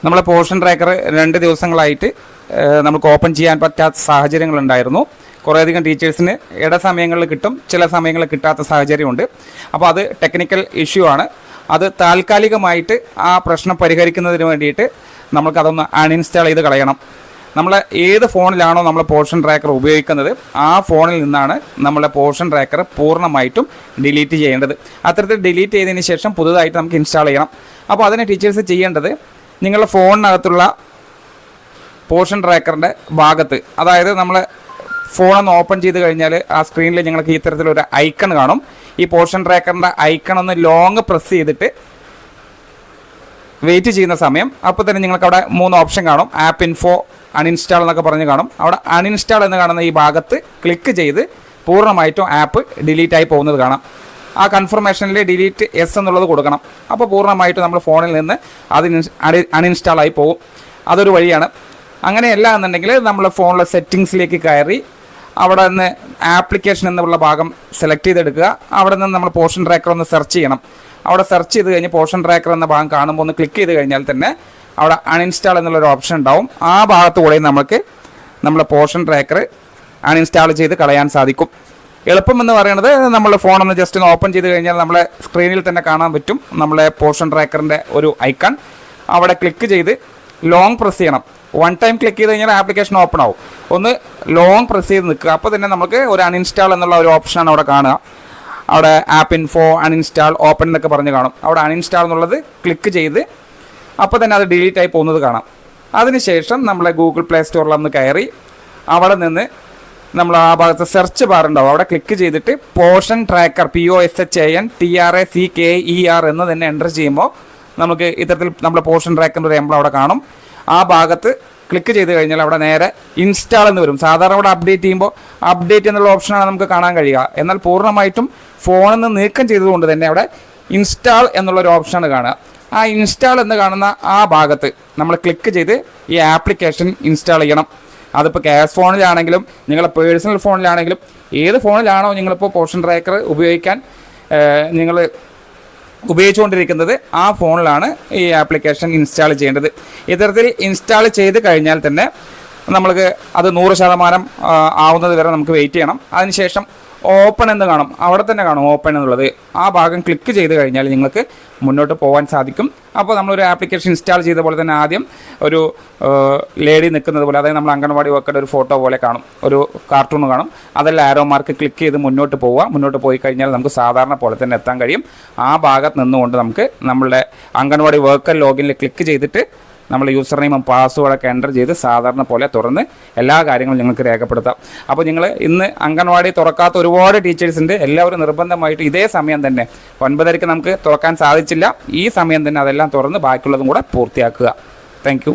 നമ്മളെ portion tracker 2 ദിവസങ്ങളായിട്ട് നമുക്ക് ഓപ്പൺ ചെയ്യാൻ പറ്റാത്ത സാഹചര്യങ്ങളുണ്ടായിരുന്നു. കുറേയധികം ടീച്ചേഴ്സിന് ഇട സമയങ്ങളിൽ കിട്ടും, ചില സമയങ്ങളിൽ കിട്ടാത്ത സാഹചര്യമുണ്ട്. അപ്പോൾ അത് ടെക്നിക്കൽ ഇഷ്യൂ ആണ്. അത് താൽക്കാലികമായിട്ട് ആ പ്രശ്നം പരിഹരിക്കുന്നതിന് വേണ്ടിയിട്ട് നമുക്കതൊന്ന് അൺഇൻസ്റ്റാൾ ചെയ്ത് കളയണം. നമ്മൾ ഏത് ഫോണിലാണോ നമ്മൾ പോർഷൻ ട്രാക്കർ ഉപയോഗിക്കുന്നത് ആ ഫോണിൽ നിന്നാണ് നമ്മളെ പോർഷൻ ട്രാക്കർ പൂർണ്ണമായിട്ടും ഡിലീറ്റ് ചെയ്യേണ്ടത്. അത്തരത്തിൽ ഡിലീറ്റ് ചെയ്തതിന് ശേഷം പുതുതായിട്ട് നമുക്ക് ഇൻസ്റ്റാൾ ചെയ്യണം. അപ്പോൾ അതിന് ടീച്ചേഴ്സ് ചെയ്യേണ്ടത് നിങ്ങളുടെ ഫോണിനകത്തുള്ള പോർഷൻ ട്രാക്കറിൻ്റെ ഭാഗത്ത്, അതായത് നമ്മൾ ഫോണൊന്ന് ഓപ്പൺ ചെയ്ത് കഴിഞ്ഞാൽ ആ സ്ക്രീനിൽ നിങ്ങൾക്ക് ഇത്തരത്തിലൊരു ഐക്കൺ കാണും. ഈ പോർഷൻ ട്രാക്കറിൻ്റെ ഐക്കൺ ഒന്ന് ലോങ് പ്രസ് ചെയ്തിട്ട് വെയിറ്റ് ചെയ്യുന്ന സമയം അപ്പോൾ തന്നെ നിങ്ങൾക്ക് അവിടെ 3 ഓപ്ഷൻ കാണും. ആപ്പ് ഇൻഫോ, അൺഇൻസ്റ്റാൾ എന്നൊക്കെ പറഞ്ഞ് കാണും. അവിടെ അൺഇൻസ്റ്റാൾ എന്ന് കാണുന്ന ഈ ഭാഗത്ത് ക്ലിക്ക് ചെയ്ത് പൂർണ്ണമായിട്ടും ആപ്പ് ഡിലീറ്റ് ആയി പോകുന്നത് കാണാം. ആ കൺഫർമേഷനിൽ ഡിലീറ്റ് എസ് എന്നുള്ളത് കൊടുക്കണം. അപ്പോൾ പൂർണ്ണമായിട്ടും നമ്മൾ ഫോണിൽ നിന്ന് അത് അൺഇൻസ്റ്റാൾ ആയി പോകും. അതൊരു വഴിയാണ്. അങ്ങനെയല്ല എന്നുണ്ടെങ്കിൽ നമ്മൾ ഫോണിലെ സെറ്റിങ്സിലേക്ക് കയറി അവിടെ നിന്ന് ആപ്ലിക്കേഷൻ എന്നുള്ള ഭാഗം സെലക്ട് ചെയ്തെടുക്കുക. അവിടെ നിന്ന് നമ്മൾ പോർഷൻ ട്രാക്കർ ഒന്ന് സെർച്ച് ചെയ്യണം. അവിടെ സെർച്ച് ചെയ്ത് കഴിഞ്ഞ് പോർഷൻ ട്രാക്കർ എന്ന ഭാഗം കാണുമ്പോൾ ഒന്ന് ക്ലിക്ക് ചെയ്ത് കഴിഞ്ഞാൽ തന്നെ അവിടെ അൺഇൻസ്റ്റാൾ എന്നുള്ളൊരു ഓപ്ഷൻ ഉണ്ടാവും. ആ ഭാഗത്തുകൂടെ നമുക്ക് നമ്മളെ പോർഷൻ ട്രാക്കർ അൺഇൻസ്റ്റാൾ ചെയ്ത് കളയാൻ സാധിക്കും. എളുപ്പം എന്ന് പറയുന്നത് നമ്മൾ ഫോണൊന്ന് ജസ്റ്റ് ഒന്ന് ഓപ്പൺ ചെയ്ത് കഴിഞ്ഞാൽ നമ്മളെ സ്ക്രീനിൽ തന്നെ കാണാൻ പറ്റും നമ്മളെ പോർഷൻ ട്രാക്കറിൻ്റെ ഒരു ഐക്കൺ. അവിടെ ക്ലിക്ക് ചെയ്ത് ലോങ് പ്രസ് ചെയ്യണം. 1 ടൈം ക്ലിക്ക് ചെയ്ത് കഴിഞ്ഞാൽ ആപ്ലിക്കേഷൻ ഓപ്പൺ ആവും. ഒന്ന് ലോങ് പ്രസ് ചെയ്ത് നിൽക്കുക. അപ്പോൾ തന്നെ നമുക്ക് ഒരു അൺഇൻസ്റ്റാൾ എന്നുള്ള ഒരു ഓപ്ഷനാണ് അവിടെ കാണുക. അവിടെ ആപ്പ് ഇൻഫോ, അൺഇൻസ്റ്റാൾ, ഓപ്പൺ എന്നൊക്കെ പറഞ്ഞ് കാണും. അവിടെ അൺഇൻസ്റ്റാൾ എന്നുള്ളത് ക്ലിക്ക് ചെയ്ത് അപ്പോൾ തന്നെ അത് ഡിലീറ്റ് ആയി പോകുന്നത് കാണാം. അതിനുശേഷം നമ്മളെ ഗൂഗിൾ പ്ലേ സ്റ്റോറിലൊന്ന് കയറി അവിടെ നിന്ന് നമ്മൾ ആ ഭാഗത്ത് സെർച്ച് ബാർ ഉണ്ടാവും. അവിടെ ക്ലിക്ക് ചെയ്തിട്ട് പോർഷൻ ട്രാക്കർ POSHAN എന്ന് തന്നെ എൻ്റർ ചെയ്യുമ്പോൾ നമുക്ക് ഇത്തരത്തിൽ നമ്മുടെ പോർഷൻ ട്രാക്കറിൻ്റെ ഒരു എംബ്ലം അവിടെ കാണും. ആ ഭാഗത്ത് ക്ലിക്ക് ചെയ്ത് കഴിഞ്ഞാൽ അവിടെ നേരെ ഇൻസ്റ്റാൾ എന്ന് വരും. സാധാരണ അവിടെ അപ്ഡേറ്റ് ചെയ്യുമ്പോൾ അപ്ഡേറ്റ് എന്നുള്ള ഓപ്ഷനാണ് നമുക്ക് കാണാൻ കഴിയുക. എന്നാൽ പൂർണ്ണമായിട്ടും ഫോണിൽ നിന്ന് നീക്കം ചെയ്തുകൊണ്ട് തന്നെ അവിടെ ഇൻസ്റ്റാൾ എന്നുള്ളൊരു ഓപ്ഷനാണ് കാണുക. ആ ഇൻസ്റ്റാൾ എന്ന് കാണുന്ന ആ ഭാഗത്ത് നമ്മൾ ക്ലിക്ക് ചെയ്ത് ഈ ആപ്ലിക്കേഷൻ ഇൻസ്റ്റാൾ ചെയ്യണം. അതിപ്പോൾ ക്യാഷ് ഫോണിലാണെങ്കിലും നിങ്ങളുടെ പേഴ്സണൽ ഫോണിലാണെങ്കിലും ഏത് ഫോണിലാണോ നിങ്ങളിപ്പോൾ പോർഷൻ ട്രാക്കർ ഉപയോഗിക്കാൻ നിങ്ങൾ ഉപയോഗിച്ചുകൊണ്ടിരിക്കുന്നത് ആ ഫോണിലാണ് ഈ ആപ്ലിക്കേഷൻ ഇൻസ്റ്റാൾ ചെയ്യേണ്ടത്. ഇത്തരത്തിൽ ഇൻസ്റ്റാൾ ചെയ്ത് കഴിഞ്ഞാൽ തന്നെ നമ്മൾക്ക് അത് 100% ആവുന്നത് വരെ നമുക്ക് വെയിറ്റ് ചെയ്യണം. അതിനുശേഷം ഓപ്പൺ എന്ന് കാണും. അവിടെ തന്നെ കാണും ഓപ്പൺ എന്നുള്ളത്. ആ ഭാഗം ക്ലിക്ക് ചെയ്ത് കഴിഞ്ഞാൽ നിങ്ങൾക്ക് മുന്നോട്ട് പോകാൻ സാധിക്കും. അപ്പോൾ നമ്മളൊരു ആപ്ലിക്കേഷൻ ഇൻസ്റ്റാൾ ചെയ്ത പോലെ തന്നെ ആദ്യം ഒരു ലേഡി നിൽക്കുന്നത് പോലെ, അതായത് നമ്മൾ അംഗൻവാടി വർക്കറുടെ ഒരു ഫോട്ടോ പോലെ കാണും, ഒരു കാർട്ടൂൺ കാണും. അതെല്ലാം ആരോ മാർക്ക് ക്ലിക്ക് ചെയ്ത് മുന്നോട്ട് പോവുക. മുന്നോട്ട് പോയി കഴിഞ്ഞാൽ നമുക്ക് സാധാരണ പോലെ തന്നെ എത്താൻ കഴിയും. ആ ഭാഗത്ത് നിന്നുകൊണ്ട് നമുക്ക് നമ്മളുടെ അംഗൻവാടി വർക്കർ ലോഗിനിൽ ക്ലിക്ക് ചെയ്തിട്ട് നമ്മൾ യൂസർ നെയിമും പാസ്വേഡൊക്കെ എൻ്റർ ചെയ്ത് സാധാരണ പോലെ തുറന്ന് എല്ലാ കാര്യങ്ങളും നിങ്ങൾക്ക് രേഖപ്പെടുത്താം. അപ്പോൾ നിങ്ങൾ ഇന്ന് അംഗൻവാടി തുറക്കാത്ത ഒരുപാട് ടീച്ചേഴ്സ് ഉണ്ട്. എല്ലാവരും നിർബന്ധമായിട്ട് ഇതേ സമയം തന്നെ 9:30 നമുക്ക് തുറക്കാൻ സാധിച്ചില്ല. ഈ സമയം തന്നെ അതെല്ലാം തുറന്ന് ബാക്കിയുള്ളതും കൂടെ പൂർത്തിയാക്കുക. Thank you.